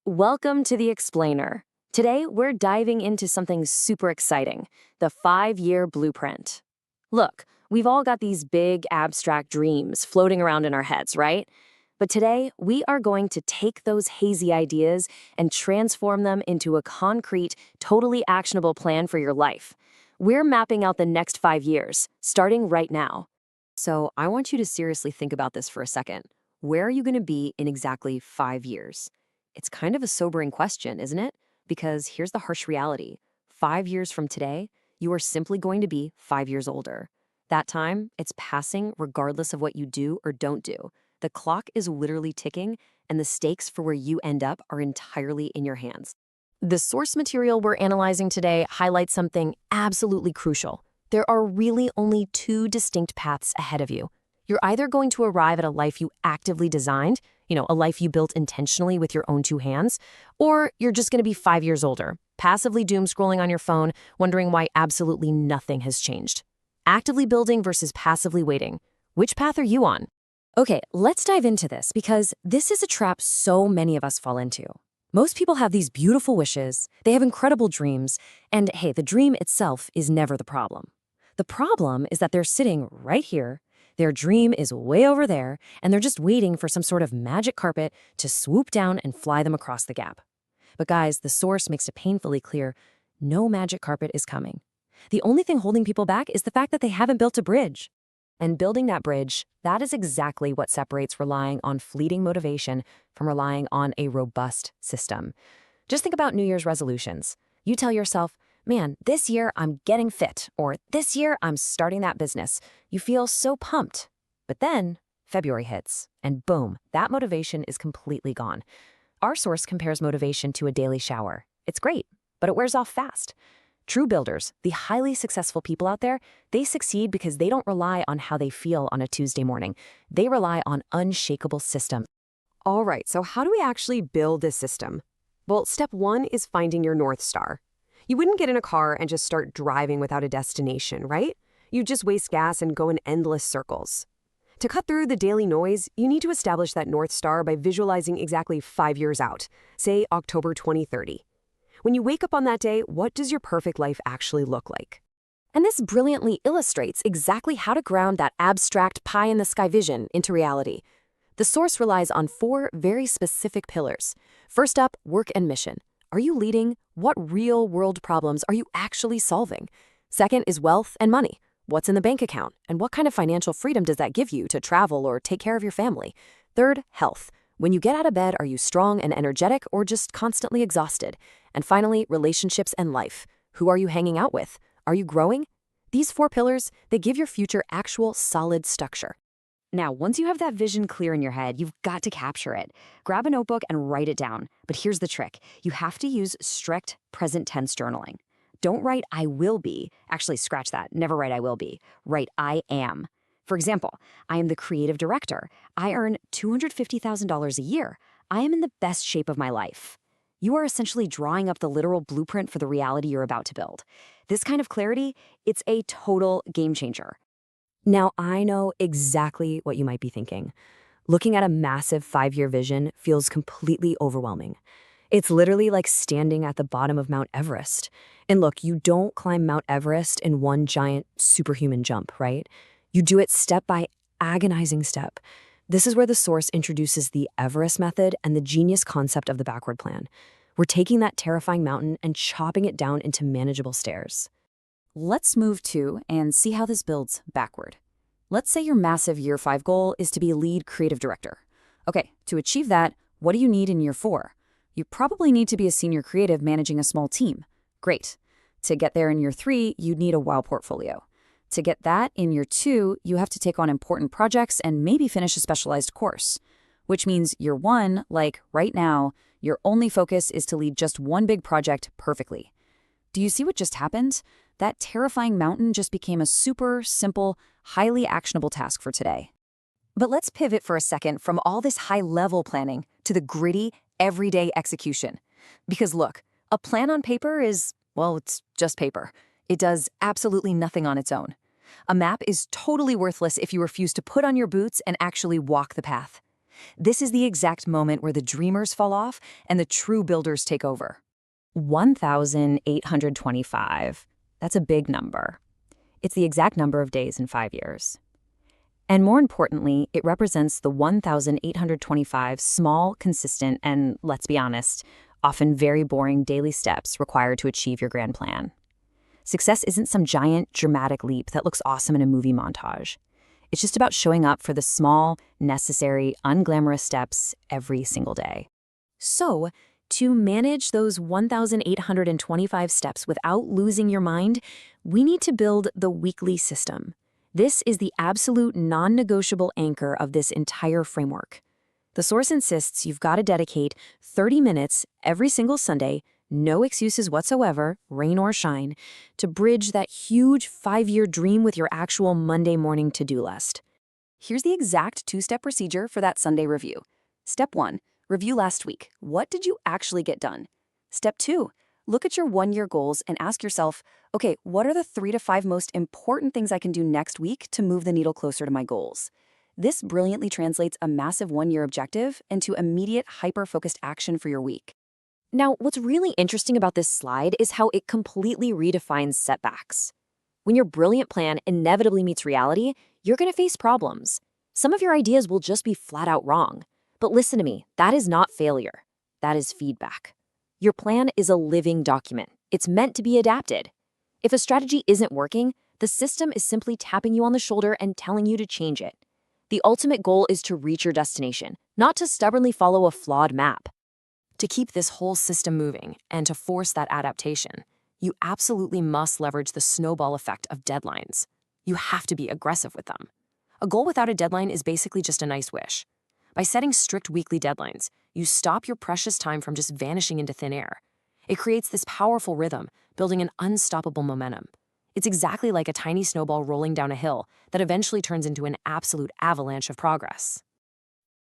Welcome to the Explainer. Today, we're diving into something super exciting, the 5-year blueprint. Look, we've all got these big, abstract dreams floating around in our heads, right? But today, we are going to take those hazy ideas and transform them into a concrete, totally actionable plan for your life. We're mapping out the next 5 years, starting right now. So I want you to seriously think about this for a second. Where are you going to be in exactly 5 years? It's kind of a sobering question, isn't it? Because here's the harsh reality. 5 years from today, you are simply going to be 5 years older. That time, it's passing regardless of what you do or don't do. The clock is literally ticking, and the stakes for where you end up are entirely in your hands. The source material we're analyzing today highlights something absolutely crucial. There are really only two distinct paths ahead of you. You're either going to arrive at a life you actively designed, a life you built intentionally with your own two hands, or you're just going to be 5 years older, passively doom scrolling on your phone, wondering why absolutely nothing has changed. Actively building versus passively waiting. Which path are you on? Okay, let's dive into this because this is a trap so many of us fall into. Most people have these beautiful wishes, they have incredible dreams, and hey, the dream itself is never the problem. The problem is that they're sitting right here. Their dream is way over there, and they're just waiting for some sort of magic carpet to swoop down and fly them across the gap. But guys, the source makes it painfully clear, no magic carpet is coming. The only thing holding people back is the fact that they haven't built a bridge. And building that bridge, that is exactly what separates relying on fleeting motivation from relying on a robust system. Just think about New Year's resolutions. You tell yourself, man, this year I'm getting fit, or this year I'm starting that business. You feel so pumped. But then February hits, and boom, that motivation is completely gone. Our source compares motivation to a daily shower. It's great, but it wears off fast. True builders, the highly successful people out there, they succeed because they don't rely on how they feel on a Tuesday morning. They rely on unshakable systems. All right, so how do we actually build this system? Well, step one is finding your North Star. You wouldn't get in a car and just start driving without a destination, right? You just waste gas and go in endless circles. To cut through the daily noise, you need to establish that North Star by visualizing exactly 5 years out, say October 2030. When you wake up on that day, what does your perfect life actually look like? And this brilliantly illustrates exactly how to ground that abstract pie-in-the-sky vision into reality. The source relies on 4 very specific pillars. First up, work and mission. Are you leading? What real-world problems are you actually solving? Second is wealth and money. What's in the bank account? And what kind of financial freedom does that give you to travel or take care of your family? Third, health. When you get out of bed, are you strong and energetic or just constantly exhausted? And finally, relationships and life. Who are you hanging out with? Are you growing? These 4 pillars, they give your future actual solid structure. Now, once you have that vision clear in your head, you've got to capture it. Grab a notebook and write it down. But here's the trick. You have to use strict present tense journaling. Don't write I will be. Actually, scratch that. Never write I will be. Write I am. For example, I am the creative director. I earn $250,000 a year. I am in the best shape of my life. You are essentially drawing up the literal blueprint for the reality you're about to build. This kind of clarity, it's a total game changer. Now, I know exactly what you might be thinking. Looking at a massive 5-year vision feels completely overwhelming. It's literally like standing at the bottom of Mount Everest. And look, you don't climb Mount Everest in one giant superhuman jump, right? You do it step by agonizing step. This is where the source introduces the Everest method and the genius concept of the backward plan. We're taking that terrifying mountain and chopping it down into manageable stairs. Let's move to and see how this builds backward. Let's say your massive year 5 goal is to be lead creative director. Okay, to achieve that, what do you need in year 4? You probably need to be a senior creative managing a small team. Great. To get there in year 3, you'd need a wow portfolio. To get that in year 2, you have to take on important projects and maybe finish a specialized course. Which means year 1, like right now, your only focus is to lead just one big project perfectly. Do you see what just happened? That terrifying mountain just became a super simple, highly actionable task for today. But let's pivot for a second from all this high-level planning to the gritty, everyday execution. Because look, a plan on paper is, well, it's just paper. It does absolutely nothing on its own. A map is totally worthless if you refuse to put on your boots and actually walk the path. This is the exact moment where the dreamers fall off and the true builders take over. 1,825. That's a big number. It's the exact number of days in 5 years. And more importantly, it represents the 1,825 small, consistent, and, let's be honest, often very boring daily steps required to achieve your grand plan. Success isn't some giant, dramatic leap that looks awesome in a movie montage. It's just about showing up for the small, necessary, unglamorous steps every single day. So, to manage those 1,825 steps without losing your mind, we need to build the weekly system. This is the absolute non-negotiable anchor of this entire framework. The source insists you've got to dedicate 30 minutes every single Sunday, no excuses whatsoever, rain or shine, to bridge that huge 5-year dream with your actual Monday morning to-do list. Here's the exact 2-step procedure for that Sunday review. Step 1, review last week. What did you actually get done? Step 2, look at your 1-year goals and ask yourself, okay, what are the 3 to 5 most important things I can do next week to move the needle closer to my goals? This brilliantly translates a massive 1-year objective into immediate, hyper-focused action for your week. Now, what's really interesting about this slide is how it completely redefines setbacks. When your brilliant plan inevitably meets reality, you're going to face problems. Some of your ideas will just be flat out wrong. But listen to me, that is not failure. That is feedback. Your plan is a living document. It's meant to be adapted. If a strategy isn't working, the system is simply tapping you on the shoulder and telling you to change it. The ultimate goal is to reach your destination, not to stubbornly follow a flawed map. To keep this whole system moving and to force that adaptation, you absolutely must leverage the snowball effect of deadlines. You have to be aggressive with them. A goal without a deadline is basically just a nice wish. By setting strict weekly deadlines, you stop your precious time from just vanishing into thin air. It creates this powerful rhythm, building an unstoppable momentum. It's exactly like a tiny snowball rolling down a hill that eventually turns into an absolute avalanche of progress.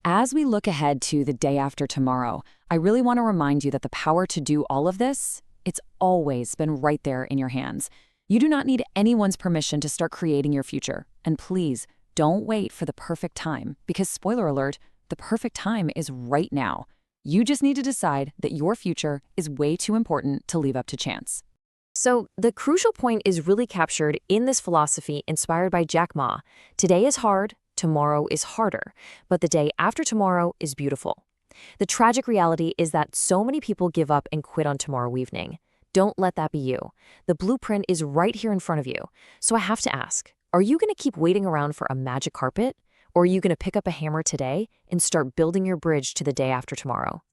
As we look ahead to the day after tomorrow, I really want to remind you that the power to do all of this, it's always been right there in your hands. You do not need anyone's permission to start creating your future. And please, don't wait for the perfect time, because spoiler alert, the perfect time is right now. You just need to decide that your future is way too important to leave up to chance. So, the crucial point is really captured in this philosophy inspired by Jack Ma. Today is hard, tomorrow is harder, but the day after tomorrow is beautiful. The tragic reality is that so many people give up and quit on tomorrow evening. Don't let that be you. The blueprint is right here in front of you. So I have to ask, are you going to keep waiting around for a magic carpet? Or are you going to pick up a hammer today and start building your bridge to the day after tomorrow?